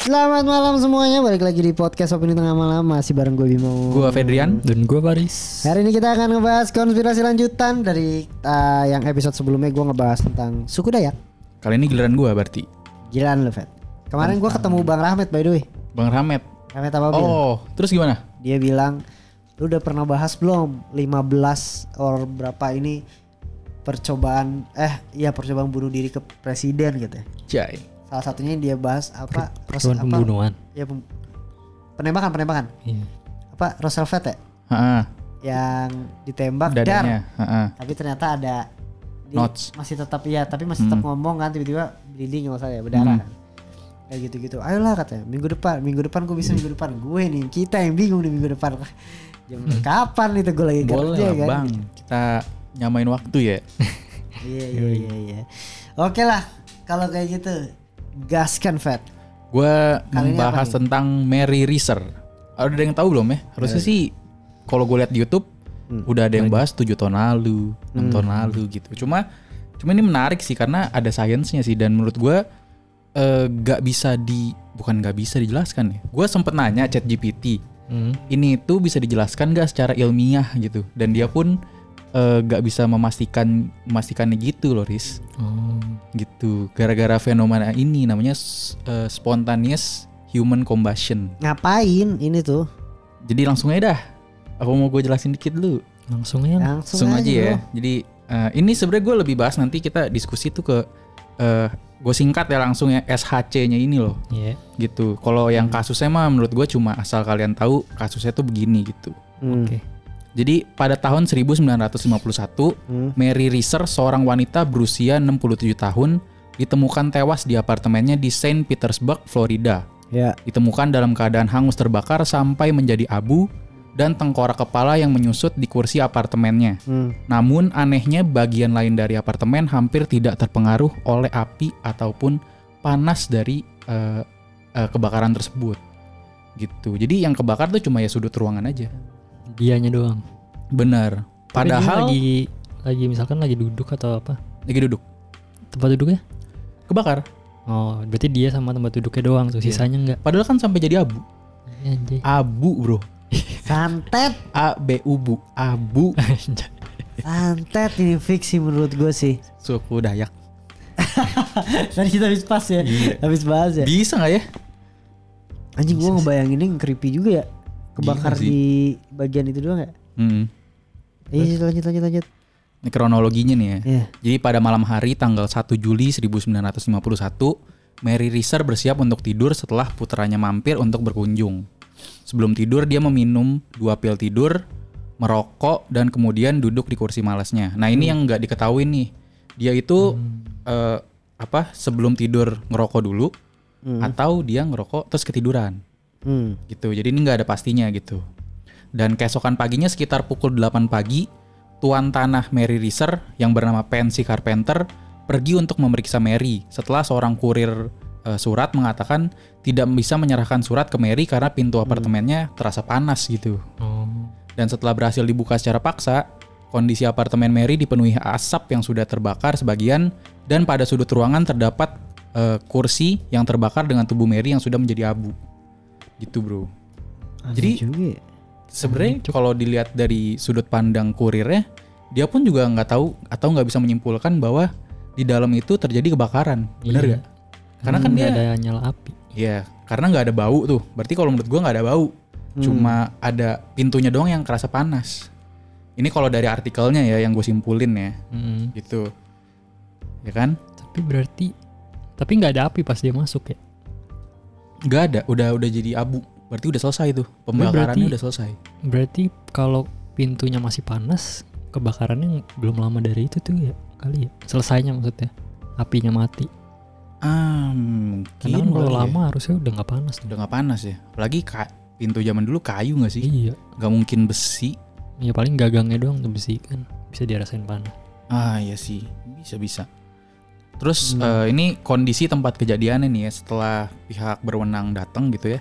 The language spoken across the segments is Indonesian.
Selamat malam semuanya, balik lagi di podcast Opini Tengah Malam. Masih bareng gue Bimo, gue Fedrian, dan gue Paris. Hari ini kita akan ngebahas konspirasi lanjutan dari yang episode sebelumnya gue ngebahas tentang suku Dayak. Kali ini giliran gue berarti. Giliran lu, Fed. Kemarin gue ketemu Bang Rahmat by the way. Bang Rahmat apa bilang? Oh, terus gimana? Dia bilang, lu udah pernah bahas belum 15 or berapa ini percobaan bunuh diri ke presiden gitu ya. Jai. Salah satunya dia bahas apa? Pembunuhan. Ya penembakan. Iya. Apa Roosevelt ya? Heeh. Yang ditembak dadanya. Tapi ternyata ada notes. Masih tetap tetap ngomong kan, tiba-tiba bleeding enggak salah ya, berdarah. Kayak gitu-gitu. Ayolah katanya, minggu depan gue bisa minggu depan. Gue nih, kita yang bingung nih minggu depan. Kapan itu gue lagi kerja kan? Bang, kita nyamain waktu ya. Iya. Oke lah, kalau kayak gitu gaskan Fat. Gue membahas tentang Mary Reeser. Ada yang tahu belum ya? Harusnya sih kalau gue lihat di YouTube udah ada yang bahas 7 tahun lalu, 6 tahun lalu gitu. Cuma ini menarik sih karena ada sainsnya sih, dan menurut gue gak bisa dijelaskan ya. Gue sempet nanya ChatGPT, ini tuh bisa dijelaskan gak secara ilmiah gitu, dan dia pun gak bisa memastikannya gitu loh, Riz. Gitu, gara-gara fenomena ini namanya spontaneous human combustion. Ngapain ini tuh? Jadi langsung aja dah, apa mau gue jelasin dikit dulu? Langsung aja ya. Jadi ini sebenarnya gue lebih bahas, nanti kita diskusi tuh ke gue singkat ya langsung ya, SHC-nya ini loh. Gitu. Kalau yang kasusnya mah menurut gue cuma asal kalian tahu kasusnya tuh begini gitu. Oke. Jadi pada tahun 1951, Mary Reeser, seorang wanita berusia 67 tahun, ditemukan tewas di apartemennya di Saint Petersburg, Florida. Ditemukan dalam keadaan hangus terbakar sampai menjadi abu dan tengkorak kepala yang menyusut di kursi apartemennya. Namun anehnya bagian lain dari apartemen hampir tidak terpengaruh oleh api ataupun panas dari kebakaran tersebut. Gitu. Jadi yang kebakar tuh cuma ya sudut ruangan aja. Dianya doang. Bener. Padahal lagi misalkan lagi duduk atau apa? Lagi duduk. Tempat duduknya kebakar. Oh, berarti dia sama tempat duduknya doang tuh, sisanya enggak. Padahal kan sampai jadi abu. Anjay. Abu, bro. Santet. ABU, abu. Santet ini fiksi menurut gue sih. Suku Dayak. Tadi kita habis pas ya. Habis bahas ya. Bisa gak ya? Anjing, gue ngebayanginnya creepy juga ya. Kebakar di bagian itu doang ya. Lanjut. Ini kronologinya nih ya. Yeah. Jadi pada malam hari tanggal 1 Juli 1951, Mary Reeser bersiap untuk tidur setelah putranya mampir untuk berkunjung. Sebelum tidur dia meminum 2 pil tidur, merokok, dan kemudian duduk di kursi malasnya. Nah ini yang nggak diketahui nih. Dia itu sebelum tidur ngerokok dulu, atau dia ngerokok terus ketiduran. Gitu. Jadi ini nggak ada pastinya gitu. Dan keesokan paginya sekitar pukul 8 pagi, tuan tanah Mary Reeser yang bernama Pansy Carpenter pergi untuk memeriksa Mary setelah seorang kurir surat mengatakan tidak bisa menyerahkan surat ke Mary karena pintu apartemennya terasa panas gitu. Dan setelah berhasil dibuka secara paksa, kondisi apartemen Mary dipenuhi asap yang sudah terbakar sebagian, dan pada sudut ruangan terdapat kursi yang terbakar dengan tubuh Mary yang sudah menjadi abu. Gitu, bro. Jadi sebenarnya kalau dilihat dari sudut pandang kurirnya, dia pun juga nggak tahu atau nggak bisa menyimpulkan bahwa di dalam itu terjadi kebakaran. Bener nggak? Karena kan dia ada nyala api. Iya, karena nggak ada bau tuh. Berarti kalau menurut gua nggak ada bau, cuma ada pintunya doang yang kerasa panas. Ini kalau dari artikelnya ya yang gue simpulin ya, gitu, ya kan? Tapi nggak ada api pas dia masuk ya? Nggak ada, udah jadi abu. Berarti udah selesai tuh, pembakarannya udah selesai. Berarti kalau pintunya masih panas, kebakarannya belum lama dari itu tuh ya kali ya? Selesainya maksudnya, apinya mati. Mungkin. Karena kan kalau lama harusnya udah nggak panas. Udah nggak panas ya. Apalagi pintu zaman dulu kayu nggak sih? Iya. Nggak mungkin besi. Ya paling gagangnya doang tuh besi kan, bisa dirasain panas. Iya sih, bisa. Terus ini kondisi tempat kejadiannya nih ya, setelah pihak berwenang datang gitu ya.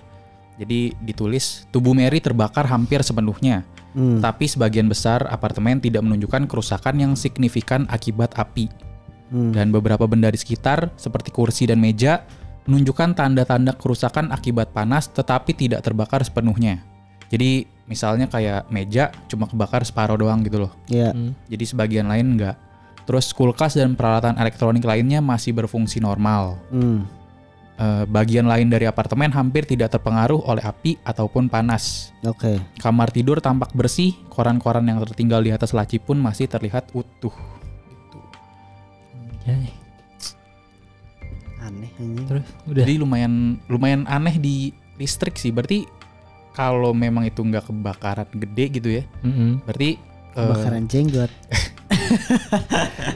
Jadi ditulis tubuh Mary terbakar hampir sepenuhnya, tapi sebagian besar apartemen tidak menunjukkan kerusakan yang signifikan akibat api. Dan beberapa benda di sekitar seperti kursi dan meja menunjukkan tanda-tanda kerusakan akibat panas tetapi tidak terbakar sepenuhnya. Jadi misalnya kayak meja cuma kebakar separuh doang gitu loh. Iya. Jadi sebagian lain enggak. Terus kulkas dan peralatan elektronik lainnya masih berfungsi normal. Bagian lain dari apartemen hampir tidak terpengaruh oleh api ataupun panas. Oke. Kamar tidur tampak bersih, koran-koran yang tertinggal di atas laci pun masih terlihat utuh. Gitu. Anjay. Aneh anjing. Terus udah. Jadi lumayan aneh di listrik sih. Berarti kalau memang itu nggak kebakaran gede gitu ya, berarti Kebakaran jenggot.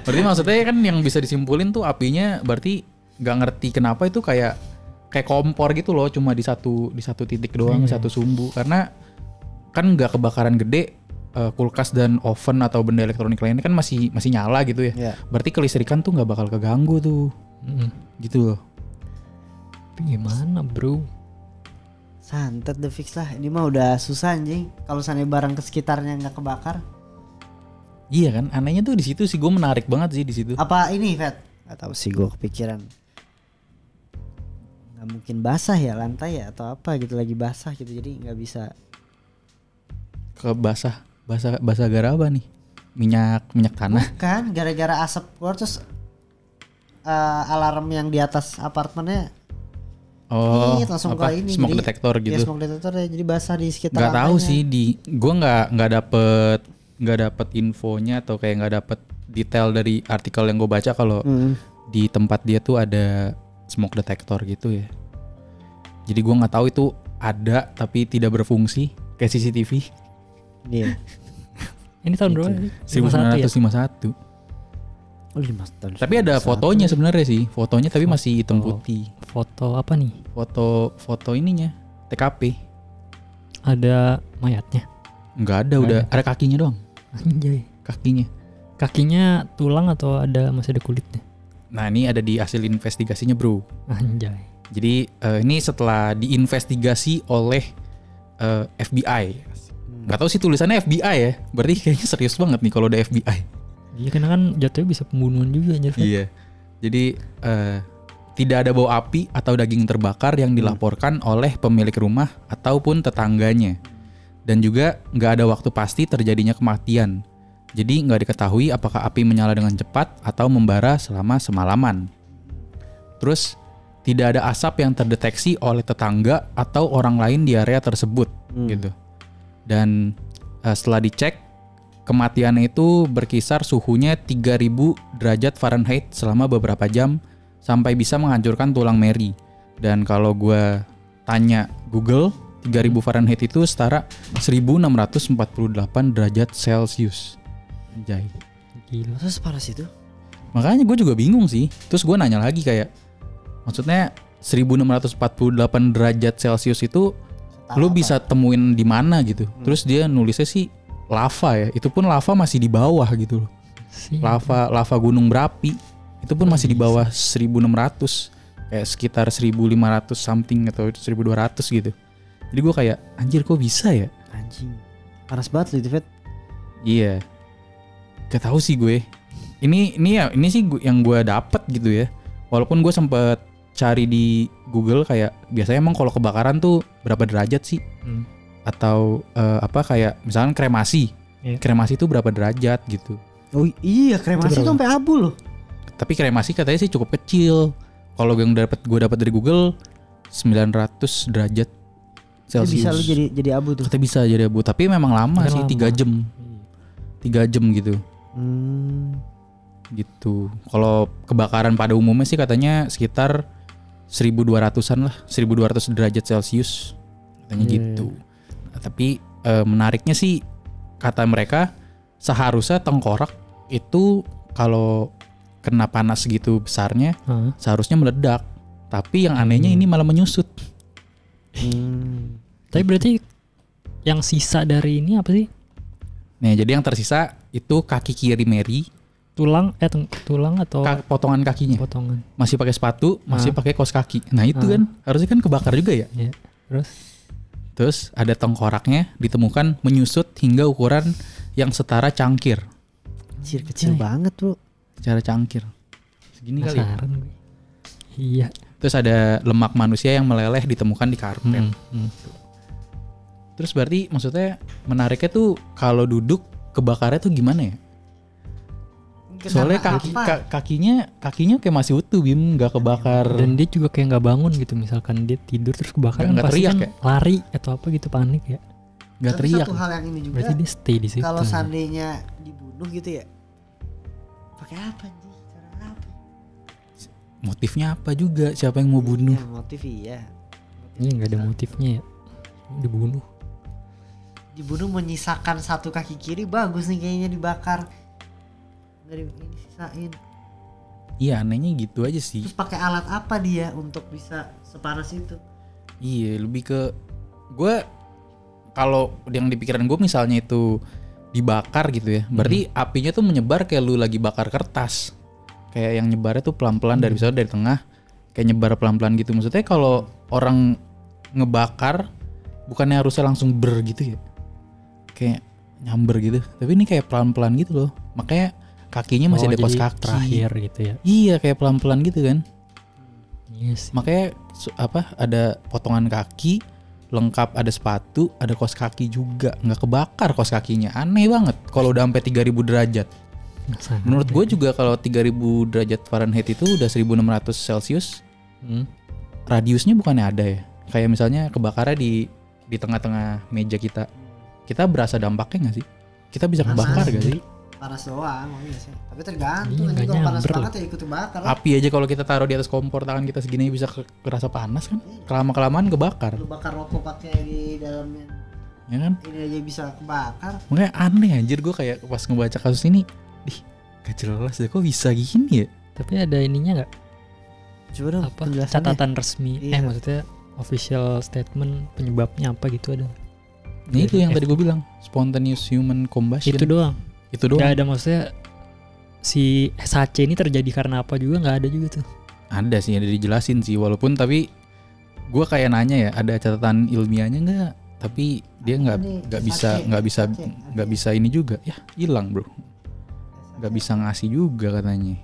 berarti maksudnya kan yang bisa disimpulin tuh apinya berarti nggak ngerti kenapa itu kayak kompor gitu loh, cuma di satu titik doang, satu sumbu. Karena kan nggak kebakaran gede, kulkas dan oven atau benda elektronik lainnya kan masih nyala gitu ya. Iya. Berarti kelistrikan tuh nggak bakal keganggu tuh, gitu loh. Tapi gimana bro? Santet the fix lah. Ini mah udah susah anjing. Kalau misalnya barang ke sekitarnya nggak kebakar. Iya kan, anehnya tuh di situ sih, gue menarik banget sih di situ. Apa ini, Vet? Gak tahu sih, gue kepikiran. Nggak mungkin basah ya lantai ya atau apa gitu, lagi basah gitu, jadi nggak bisa. Ke basah gara apa nih? Minyak tanah. Bukan, gara-gara asap keluar terus alarm yang di atas apartemennya. Oh, langsung apa? ke ini. Smoke Jadi, detector gitu. Ya, smoke detector ya, jadi basah di sekitar. Nggak tahu lantainya. sih, gue nggak dapet infonya atau kayak nggak dapet detail dari artikel yang gue baca kalau di tempat dia tuh ada smoke detector gitu ya. Jadi gue nggak tahu itu ada tapi tidak berfungsi kayak CCTV. Iya. Ini tahun berapa sih? 1951. Oh, 5 tahun. Tapi ada fotonya sebenarnya sih, fotonya tapi masih hitam putih. Foto apa nih? Foto ininya TKP. Ada mayatnya. Nggak ada, udah ada kakinya doang. Anjay. Kakinya tulang atau masih ada kulitnya? Nah ini ada di hasil investigasinya bro. Anjay. Jadi ini setelah diinvestigasi oleh FBI. Nggak tahu sih tulisannya FBI ya. Berarti kayaknya serius banget nih kalau ada FBI. Iya karena kan jatuhnya bisa pembunuhan juga anjir. Iya. Jadi tidak ada bau api atau daging terbakar yang dilaporkan oleh pemilik rumah ataupun tetangganya. Dan juga nggak ada waktu pasti terjadinya kematian. Jadi nggak diketahui apakah api menyala dengan cepat atau membara selama semalaman. Terus tidak ada asap yang terdeteksi oleh tetangga atau orang lain di area tersebut gitu. Dan setelah dicek, kematiannya itu berkisar suhunya 3000 derajat Fahrenheit selama beberapa jam sampai bisa menghancurkan tulang meri. Dan kalau gue tanya Google, 3000 Fahrenheit itu setara 1648 derajat Celcius. Anjay. Gila. Masa separah situ? Makanya gue juga bingung sih. Terus gue nanya lagi kayak, maksudnya 1648 derajat Celcius itu lu bisa temuin di mana gitu. Terus dia nulisnya sih lava ya. Itu pun lava masih di bawah gitu loh. Lava gunung berapi. Itu pun masih di bawah 1600. Kayak sekitar 1500 something atau 1200 gitu. Jadi gue kayak anjir kok bisa ya? Anjing. Panas banget loh itu, Vet. Iya. Gak tahu sih gue. Ini sih yang gue dapet gitu ya. Walaupun gue sempet cari di Google kayak biasanya emang kalau kebakaran tuh berapa derajat sih? Atau apa kayak misalkan kremasi. Iya. Kremasi tuh berapa derajat gitu. Oh iya, kremasi tuh sampai abu loh. Tapi kremasi katanya sih cukup kecil. Kalau yang gue dapat dari Google 900 derajat Celcius. Bisa lu jadi abu tuh. Kita bisa jadi abu, tapi memang lama sih, 3 jam. 3 jam gitu. Gitu. Kalau kebakaran pada umumnya sih katanya sekitar 1200-an lah, 1200 derajat Celcius. Katanya gitu. Nah, tapi menariknya sih kata mereka seharusnya tengkorak itu kalau kena panas gitu besarnya seharusnya meledak. Tapi yang anehnya ini malah menyusut. Tapi berarti yang sisa dari ini apa sih? Nah, jadi yang tersisa itu kaki kiri Mary, Tulang atau potongan kakinya. potongan? Masih pakai sepatu, masih pakai kaos kaki. Nah, itu kan harusnya kan kebakar juga ya. Iya. Terus ada tengkoraknya ditemukan menyusut hingga ukuran yang setara cangkir. Kecil banget, Bro. Secara cangkir. Segini kali. Penasaran gue. Iya. Terus ada lemak manusia yang meleleh ditemukan di karpet. Terus berarti maksudnya menariknya tuh kalau duduk kebakarnya tuh gimana ya? Soalnya kakinya kayak masih utuh, Bim, nggak kebakar. Dan dia juga kayak nggak bangun gitu, misalkan dia tidur terus kebakar, Nggak pasti teriak kan ya? lari atau apa gitu, panik ya. Nggak Tapi teriak. satu hal yang ini juga, Berarti dia stay di situ. kalau seandainya dibunuh gitu ya, pakai apa sih? Cara apa? Motifnya apa juga? Siapa yang mau bunuh? Ya, motif iya. Ini nggak ada motifnya ya, dibunuh. Dibunuh menyisakan satu kaki kiri, bagus nih kayaknya dibakar. Nggak ini sisain. Iya, anehnya gitu aja sih. Terus pakai alat apa dia untuk bisa sepanas itu? Iya, lebih ke gue kalau yang di pikiran gue misalnya itu dibakar gitu ya, berarti apinya tuh menyebar kayak lu lagi bakar kertas, kayak yang nyebarnya tuh pelan-pelan dari misalnya dari tengah, kayak nyebar pelan-pelan gitu. Maksudnya kalau orang ngebakar bukannya harusnya langsung ber gitu ya, kayak nyamber gitu, tapi ini kayak pelan-pelan gitu loh, makanya kakinya masih ada kos jadi kaki terakhir gitu ya. Iya, kayak pelan-pelan gitu kan. Yes. Makanya ada potongan kaki lengkap, ada sepatu, ada kos kaki juga, nggak kebakar kos kakinya. Aneh banget kalau udah sampai 3000 derajat. Menurut gue juga kalau 3000 derajat Fahrenheit itu udah 1600 Celcius, radiusnya bukannya ada ya? Kayak misalnya kebakarnya di tengah-tengah meja kita berasa dampaknya nggak sih? Kita bisa kebakar gak sih? Panas doang, iya sih. Tapi tergantung, Iya, nanti nggak kalau panas nyamber banget ya ikut bakar lah. Api aja kalau kita taruh di atas kompor, tangan kita segini bisa kerasa panas kan? Kelama-kelamaan kebakar, Lu bakar rokok pakai di dalamnya, ya kan? ini aja bisa kebakar. Makanya aneh anjir, gue kayak pas ngebaca kasus ini, gak jelas deh kok bisa gini ya. Tapi ada ininya nggak? Coba dong Apa penjelasannya. catatan resmi? Iya. Maksudnya official statement penyebabnya apa gitu ada? Nah itu yang tadi gue bilang, spontaneous human combustion. Itu doang. Itu doang. Gak ada maksudnya si SHC ini terjadi karena apa juga, nggak ada juga tuh. Ada sih, ada dijelasin sih, walaupun tapi gue kayak nanya ya, ada catatan ilmiahnya nggak? Tapi dia nggak bisa ini juga, ya hilang bro, nggak bisa ngasih juga katanya.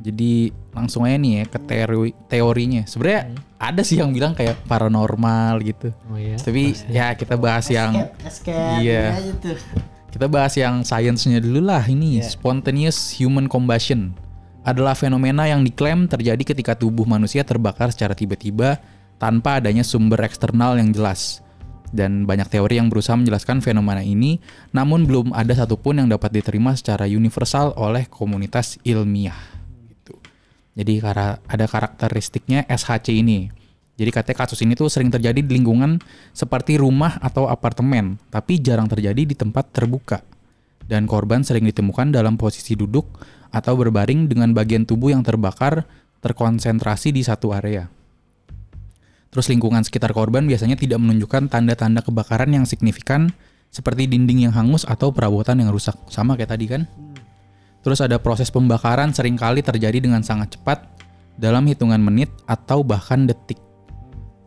Jadi langsung aja nih ya ke teorinya. Sebenarnya ada sih yang bilang kayak paranormal gitu. Oh iya. Tapi ya kita bahas yang escape iya. aja tuh. Kita bahas yang sainsnya dulu lah ini. Spontaneous human combustion adalah fenomena yang diklaim terjadi ketika tubuh manusia terbakar secara tiba-tiba tanpa adanya sumber eksternal yang jelas. Dan banyak teori yang berusaha menjelaskan fenomena ini, namun belum ada satupun yang dapat diterima secara universal oleh komunitas ilmiah. Gitu. Jadi ada karakteristiknya SHC ini. Jadi katanya kasus ini tuh sering terjadi di lingkungan seperti rumah atau apartemen, tapi jarang terjadi di tempat terbuka. Dan korban sering ditemukan dalam posisi duduk atau berbaring dengan bagian tubuh yang terbakar terkonsentrasi di satu area. Terus lingkungan sekitar korban biasanya tidak menunjukkan tanda-tanda kebakaran yang signifikan seperti dinding yang hangus atau perabotan yang rusak. Sama kayak tadi kan? Terus ada proses pembakaran seringkali terjadi dengan sangat cepat dalam hitungan menit atau bahkan detik.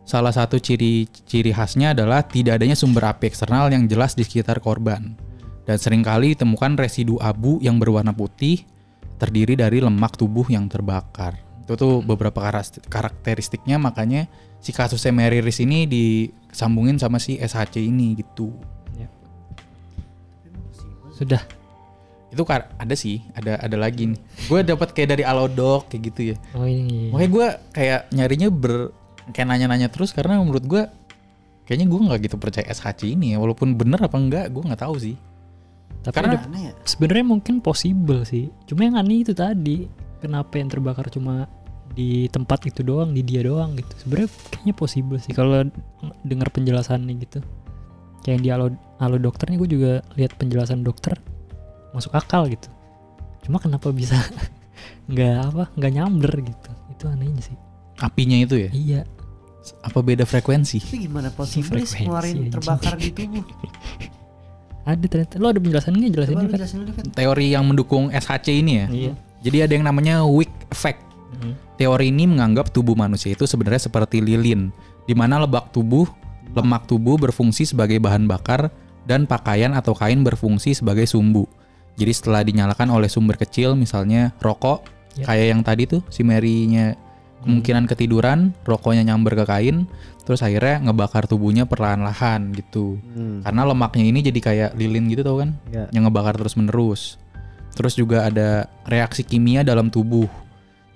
Salah satu ciri khasnya adalah tidak adanya sumber api eksternal yang jelas di sekitar korban. Dan seringkali ditemukan residu abu yang berwarna putih terdiri dari lemak tubuh yang terbakar. Itu tuh beberapa karakteristiknya, makanya si kasusnya Mary Reese ini disambungin sama si SHC ini gitu. Ya. Sudah. Itu ada sih, ada lagi nih. Gue dapat kayak dari Alodoc kayak gitu ya. Oh ini. Makanya gue kayak nyarinya kayak nanya-nanya terus karena menurut gue kayaknya gue nggak gitu percaya SHC ini ya, walaupun bener apa enggak gue nggak tahu sih. Tapi Karena sebenarnya mungkin possible sih. Cuma yang aneh itu tadi, kenapa yang terbakar cuma di tempat itu doang, di dia doang gitu. Sebenarnya kayaknya possible sih kalau dengar penjelasannya gitu. Kayak yang di Alo dokter nih, gue juga lihat penjelasan dokter masuk akal gitu. Cuma kenapa bisa nggak nyamber gitu? Itu anehnya sih. apinya itu ya? Iya. Apa beda frekuensi? Tapi gimana possible Frekuensi, ngeluarin anjing. terbakar di tubuh? Ada ternyata. Lo ada penjelasan nggak? Jelasin Coba lu kan? jelasin dulu kan. Teori yang mendukung SHC ini ya? Iya. Jadi ada yang namanya wick effect. Teori ini menganggap tubuh manusia itu sebenarnya seperti lilin, di mana lemak tubuh berfungsi sebagai bahan bakar dan pakaian atau kain berfungsi sebagai sumbu. Jadi setelah dinyalakan oleh sumber kecil, misalnya rokok, kayak yang tadi tuh si Mary-nya Kemungkinan ketiduran, rokoknya nyamber ke kain, terus akhirnya ngebakar tubuhnya perlahan-lahan gitu. Karena lemaknya ini jadi kayak lilin gitu tau kan, yang ngebakar terus-menerus. Terus juga ada reaksi kimia dalam tubuh.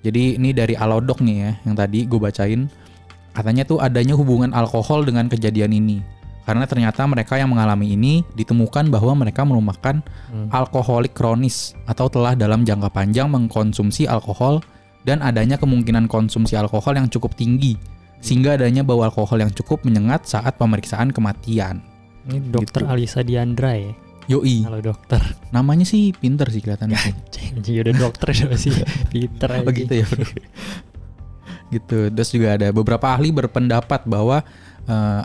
Jadi ini dari Alodoc nih ya, yang tadi gue bacain. Katanya tuh adanya hubungan alkohol dengan kejadian ini. Karena ternyata mereka yang mengalami ini ditemukan bahwa mereka merupakan alkoholik kronis atau telah dalam jangka panjang mengkonsumsi alkohol dan adanya kemungkinan konsumsi alkohol yang cukup tinggi sehingga adanya bau alkohol yang cukup menyengat saat pemeriksaan kematian. Ini dokter Gitu. Alisa Diandra ya. Yoi. Halo dokter. Namanya sih pinter sih kelihatannya. Jadi udah dokter udah sih. Pinter aja. Oh gitu ya bro. Gitu. Terus juga ada beberapa ahli berpendapat bahwa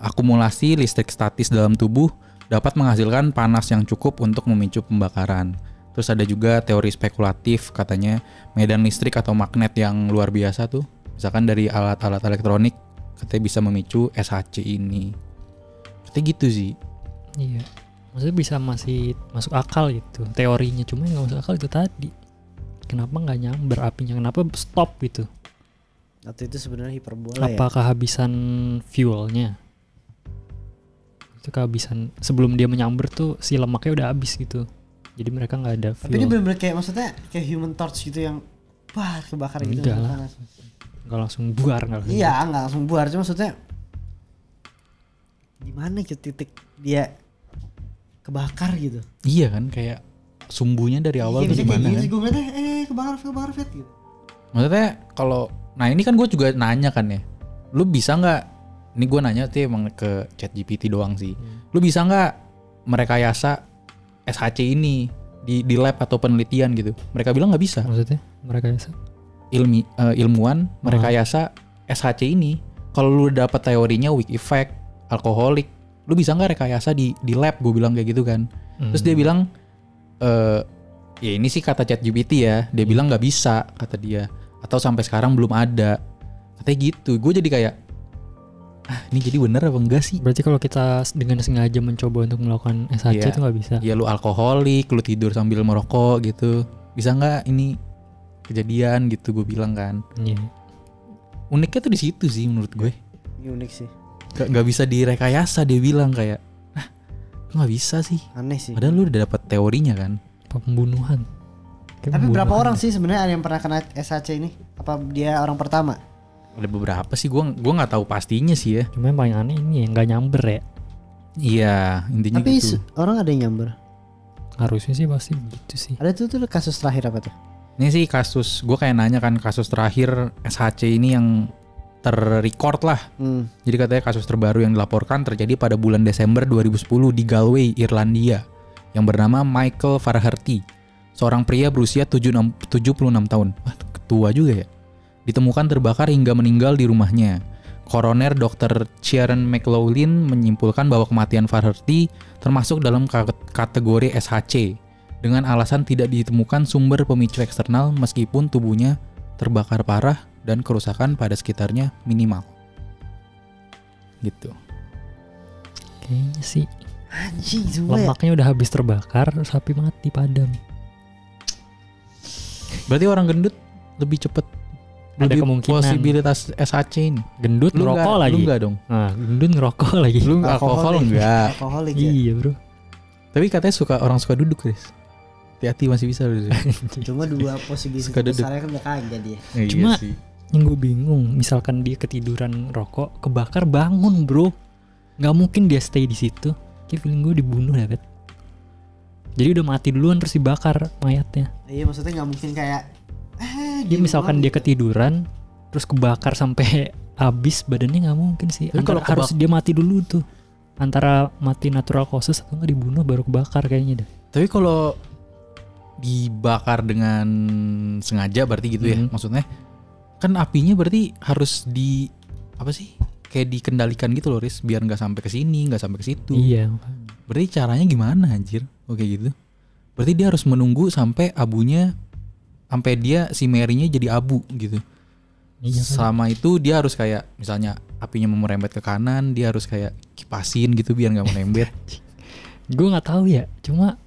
akumulasi listrik statis dalam tubuh dapat menghasilkan panas yang cukup untuk memicu pembakaran. Terus ada juga teori spekulatif katanya medan listrik atau magnet yang luar biasa tuh. Misalkan dari alat-alat elektronik katanya bisa memicu SHC ini. Katanya gitu sih. Iya. Maksudnya bisa masih masuk akal gitu teorinya, cuma yang nggak masuk akal itu tadi. Kenapa nggak nyamber apinya? Kenapa stop gitu? Atau itu sebenarnya hiperbola ya? Apa kehabisan fuelnya? Itu kehabisan sebelum dia menyamber tuh si lemaknya udah habis gitu. Jadi mereka nggak ada fuel. Tapi ini benar-benar kayak maksudnya kayak Human Torch gitu yang kebakar gitu. Enggak lah. Nggak langsung buar nggak langsung. Iya, nggak langsung buar, cuma maksudnya gimana gitu titik dia kebakar gitu. Iya kan kayak sumbunya dari awal tuh Iya, gimana kan? Gue ngeliatnya kebakar Fet gitu. Maksudnya kalau nah ini kan gue juga nanya kan ya, lu bisa nggak? Ini gue nanya tuh emang ke ChatGPT doang sih. Lu bisa nggak merekayasa SHC ini di lab atau penelitian gitu? Mereka bilang nggak bisa. Maksudnya mereka bisa. Ilmuwan merekayasa SHC ini. Kalau lu dapat teorinya weak effect, alkoholik, lu bisa nggak rekayasa di lab? Gue bilang kayak gitu kan. Terus dia bilang, ya ini sih kata ChatGPT ya. Dia bilang nggak bisa kata dia. Atau sampai sekarang belum ada. Katanya gitu. Gue jadi kayak, ini jadi bener apa enggak sih? Berarti kalau kita dengan sengaja mencoba untuk melakukan SHC Iya. itu nggak bisa. Ya lu alkoholik, lu tidur sambil merokok gitu. Bisa nggak ini kejadian gitu? Gue bilang kan. Iya. Uniknya tuh di situ sih menurut gue. Ini unik sih. Gak bisa direkayasa, dia bilang kayak, nggak bisa sih. Aneh sih. Padahal lu udah dapat teorinya kan. Pembunuhan. Kayak Tapi berapa pembunuhan. orang sih sebenarnya ada yang pernah kena SHC ini? Apa dia orang pertama? Ada beberapa sih, gue nggak tahu pastinya sih ya. Cuma yang paling aneh ini yang nggak nyamber ya. Iya, intinya Tapi gitu. orang ada yang nyamber. Harusnya sih pasti begitu sih. Ada tuh kasus terakhir apa tuh? Ini sih kasus, gue kayak nanya kan kasus terakhir SHC ini yang terrecord lah. Jadi katanya kasus terbaru yang dilaporkan terjadi pada bulan Desember 2010 di Galway, Irlandia, yang bernama Michael Faraherty, seorang pria berusia 76 tahun. Wah, tua juga ya. Ditemukan terbakar hingga meninggal di rumahnya. Koroner Dr. Sharon McLaughlin menyimpulkan bahwa kematian Faraherty termasuk dalam kategori SHC dengan alasan tidak ditemukan sumber pemicu eksternal meskipun tubuhnya terbakar parah dan kerusakan pada sekitarnya minimal. Gitu. Kayaknya sih Anjing semua ya. lemaknya udah habis terbakar, sapi mati padam. Berarti orang gendut lebih cepet, Ada lebih kemungkinan. posibilitas SHC ini. Gendut ngerokok lagi. Lu enggak dong. Nah, gendut ngerokok lagi. Lu alkohol enggak. Alkoholik ya. Iya, Bro. Tapi katanya orang suka duduk, Chris. Hati-hati masih bisa lu. Cuma dua posisi Suka duduk. besarnya kan udah kagak dia. Cuma- Iya sih. Yang gue bingung, misalkan dia ketiduran rokok, kebakar bangun, Bro. Nggak mungkin dia stay di situ. Kayak feeling gue dibunuh ya, Bet. Jadi udah mati duluan terus dibakar mayatnya. Iya maksudnya nggak mungkin kayak Dia misalkan dia ketiduran terus kebakar sampai habis badannya, nggak mungkin sih. Tapi Antara kalau harus dia mati dulu tuh. Antara mati natural causes atau nggak dibunuh baru kebakar kayaknya dah. Tapi kalau dibakar dengan sengaja berarti gitu ya maksudnya. Kan apinya berarti harus apa sih? Kayak dikendalikan gitu loh, Riz, biar nggak sampai ke sini, nggak sampai ke situ. Iya. Berarti caranya gimana anjir? Oke gitu. Berarti dia harus menunggu sampai dia si Mary-nya jadi abu gitu. Iya kan? Selama itu dia harus kayak misalnya apinya mau merembet ke kanan, dia harus kayak kipasin gitu biar nggak merembet. Gue nggak tahu ya. Cuma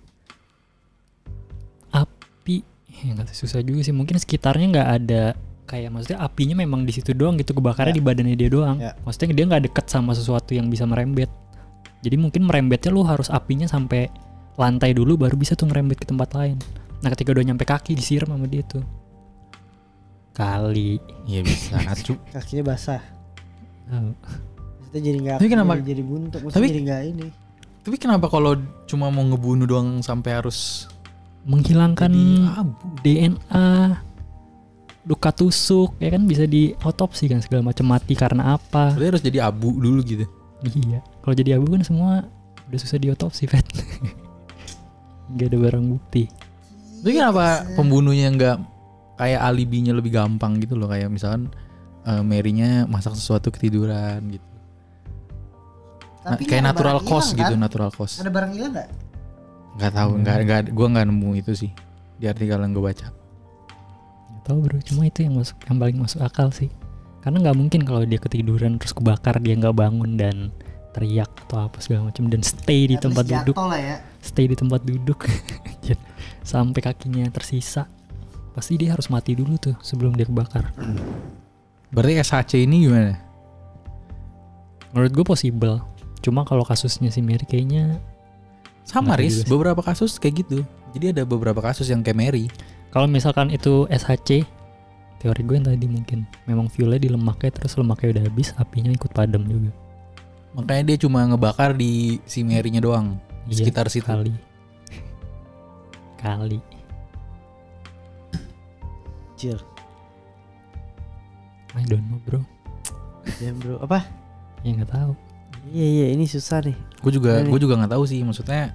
api, ya nggak tahu, susah juga sih. Mungkin sekitarnya nggak ada kayak maksudnya apinya memang di situ doang gitu, kebakarnya Ya. di badannya dia doang. Ya. Maksudnya dia nggak deket sama sesuatu yang bisa merembet. Jadi mungkin merembetnya lu harus apinya sampai lantai dulu baru bisa tuh ngerembet ke tempat lain. Nah ketika udah nyampe kaki disiram sama dia tuh. Kali. Iya bisa. Cu. Kakinya basah. Oh. Maksudnya jadi nggak Tapi kenapa- jadi buntuk, maksudnya tapi- jadi nggak ini. Tapi kenapa kalau cuma mau ngebunuh doang sampai harus Menghilangkan jadi abu? DNA, luka tusuk, ya kan bisa di otopsi kan segala macam, mati karena apa. Berarti harus jadi abu dulu gitu. Iya, kalau jadi abu kan semua udah susah diotopsi, Fet. Gak ada barang bukti. Tapi kenapa pembunuhnya nggak kayak alibinya lebih gampang gitu loh, kayak misalkan Mary-nya masak sesuatu ketiduran gitu. Tapi Kayak ada natural barang cost hilang, gitu, kan? natural cost. Ada barang hilang nggak? Nggak tahu, gue nggak nemu itu sih di artikel yang gue baca. Gak tau bro, cuma itu yang paling masuk akal sih. Karena nggak mungkin kalau dia ketiduran terus kebakar dia nggak bangun dan teriak atau apa segala macam dan stay di At tempat least duduk, jatuh lah ya. stay di tempat duduk sampai kakinya tersisa. Pasti dia harus mati dulu tuh sebelum dia kebakar. Berarti SHC ini gimana? Menurut gue possible. Cuma kalau kasusnya si Mary kayaknya Sama Nggak Riz, juga sih. beberapa kasus kayak gitu. Jadi ada beberapa kasus yang kayak Mary. kalau misalkan itu SHC, teori gue yang tadi mungkin memang fuelnya di lemaknya terus lemaknya udah habis, apinya ikut padam juga. Makanya dia cuma ngebakar di si Mary-nya doang. Di Iya, sekitar situ. Kali. Cil. I don't know bro. Ya bro, apa? Ya nggak tahu. Iya ini susah nih. Gue juga Ini. gue juga nggak tahu sih, maksudnya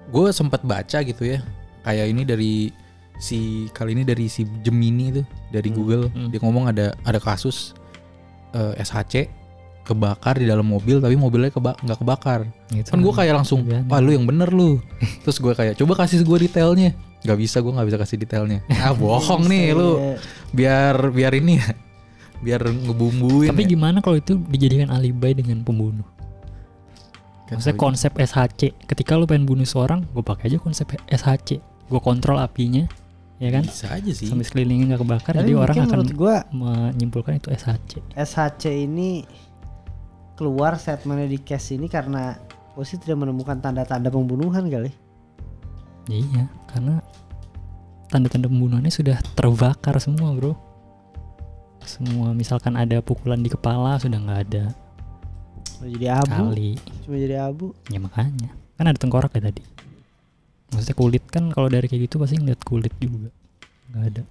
gue sempat baca gitu ya, kayak ini kali ini dari si Gemini itu dari Google. Dia ngomong ada kasus SHC kebakar di dalam mobil tapi mobilnya nggak kebakar. Gitu. Kan gue kayak langsung, Lebih aneh. wah lu yang bener lu. Terus gue kayak coba kasih gue detailnya. Gak bisa, gue nggak bisa kasih detailnya. Ah bohong nih lu, biar ini ya, biar ngebumbuin. Tapi ya. gimana kalau itu dijadikan alibi dengan pembunuh? Kan Maksudnya konsep SHC. Ketika lu pengen bunuh seorang, gue pakai aja konsep SHC. Gue kontrol apinya, ya kan? bisa aja sih. Sampai sekelilingnya nggak kebakar, Tapi jadi orang mungkin akan menurut gua menyimpulkan itu SHC. SHC ini keluar statementnya di case ini karena polisi tidak menemukan tanda-tanda pembunuhan kali. Ya iya, karena tanda-tanda pembunuhannya sudah terbakar semua bro. Semua misalkan ada pukulan di kepala sudah nggak ada. Cuma jadi abu. Kali. Cuma jadi abu. Ya makanya. Kan ada tengkorak ya tadi. Maksudnya kulit kan kalau dari kayak gitu pasti ngeliat kulit juga. Nggak ada.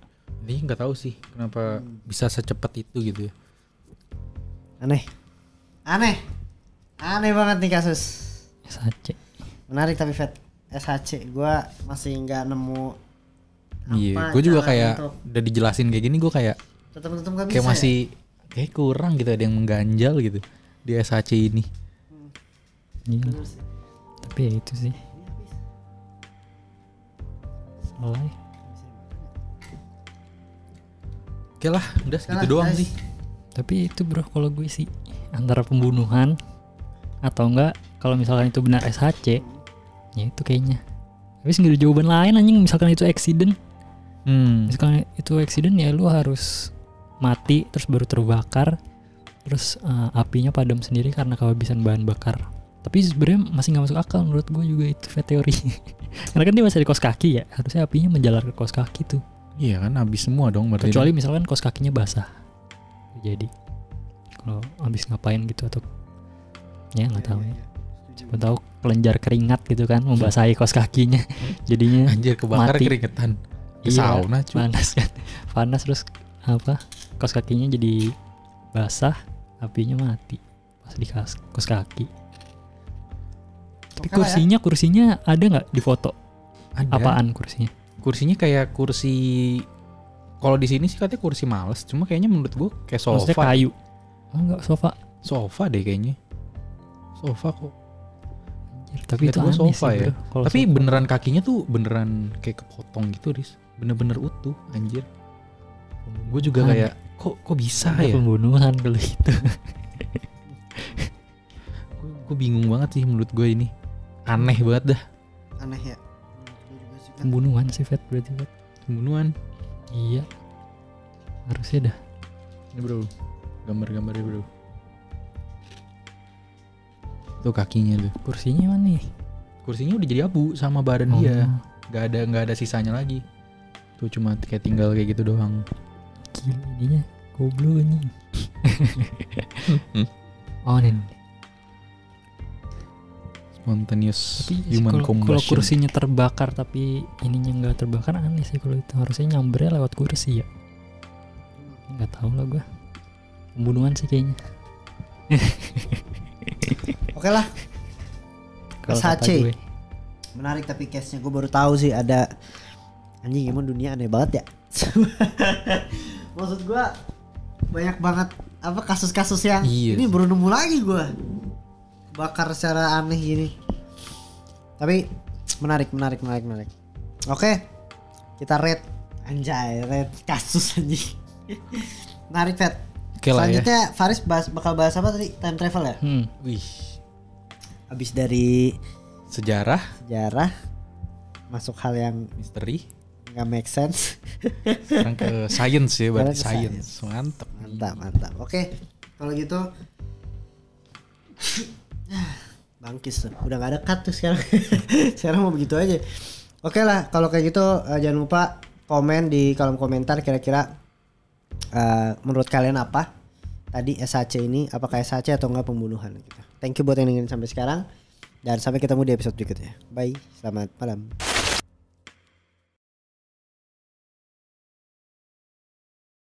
Ini nggak tahu sih kenapa bisa secepat itu gitu ya. Aneh banget nih kasus. SHC. Menarik tapi Fat. SHC gua masih nggak nemu. Iya, apa gue juga cara kayak untuk udah dijelasin kayak gini, gue kayak tetap nggak bisa. kayak masih kayak kurang gitu, ada yang mengganjal gitu di SHC ini. Iya. Bener sih. Tapi ya itu sih. Selesai. Oke lah, udah segitu Udah lah, doang guys. sih. Tapi itu bro kalau gue sih antara pembunuhan atau enggak kalau misalkan itu benar SHC ya itu kayaknya. Habis nggak ada jawaban lain anjing, misalkan itu accident. Misalkan itu accident ya lu harus mati terus baru terbakar. Terus apinya padam sendiri karena kehabisan bahan bakar. Tapi sebenarnya masih nggak masuk akal menurut gue juga itu teori. Karena kan dia masih di kos kaki ya, harusnya apinya menjalar ke kos kaki tuh. Iya kan, habis semua dong berarti. Kecuali misalkan kos kakinya basah. Jadi kalau habis ngapain gitu atau ya nggak tahu ya. Siapa tahu kelenjar keringat gitu kan membasahi kos kakinya. Jadinya Anjir kebakar mati. keringetan. Ke Iya, sauna cuy. panas kan. Panas terus apa? Kos kakinya jadi basah, apinya mati pas di kos kaki. Tapi Oke lah ya. kursinya ada nggak di foto? Ada. Apaan kursinya? Kursinya kayak kursi, kalau di sini sih katanya kursi males, cuma kayaknya menurut gua kayak Maksudnya sofa. kayu. Oh, enggak sofa. Sofa deh kayaknya. Sofa kok. Anjir, tapi Lihat itu gua aneh sofa sih, ya. bro. Kalau Tapi sofa. beneran kakinya tuh beneran kayak kepotong gitu, Riz. Bener-bener utuh, anjir. Gue juga Aneh. kayak kok bisa Ada ya? pembunuhan kalau itu. Gue bingung banget sih menurut gue ini. Aneh banget dah Aneh ya. Gua juga sih, Fat. Pembunuhan sih Fet berarti Fet. pembunuhan. Iya. Harusnya dah. Ini bro, gambar-gambarnya bro. Tuh kakinya tuh. Kursinya mana nih? Kursinya udah jadi abu sama badan dia. Gak ada sisanya lagi. Tuh cuma kayak tinggal kayak gitu doang. Gila ininya. Goblok ini. Oh ini. Spontaneous Tapi human kalau combustion. kursinya terbakar tapi ininya nggak terbakar aneh sih kalau itu. Harusnya nyambernya lewat kursi ya. Nggak tahu lah gue. Pembunuhan sih kayaknya. Oke lah. Kalau kata SHC. gue. Menarik tapi case-nya gue baru tahu sih ada. Anjing emang dunia aneh banget ya. Maksud gue banyak banget apa kasus-kasus yang Iya ini sih. baru nemu lagi gue. Bakar secara aneh gini. Tapi menarik. Oke. Kita rate rate kasus anjing. Menarik, Fet. Oke lah ya. Selanjutnya Faris bakal bahas apa tadi? Time travel ya? Wih, Habis dari sejarah, sejarah masuk hal yang misteri. nggak make sense. Sekarang ke science ya, berarti Sekarang ke science. Mantap. Mantap. Oke, kalau gitu bangkis tuh. Udah gak ada cut tuh sekarang. Sekarang mau begitu aja. Oke lah, kalau kayak gitu jangan lupa komen di kolom komentar kira-kira menurut kalian apa tadi SHC ini, apakah SHC atau enggak pembunuhan gitu. Thank you buat yang dengerin sampai sekarang dan sampai ketemu di episode berikutnya. Bye, selamat malam.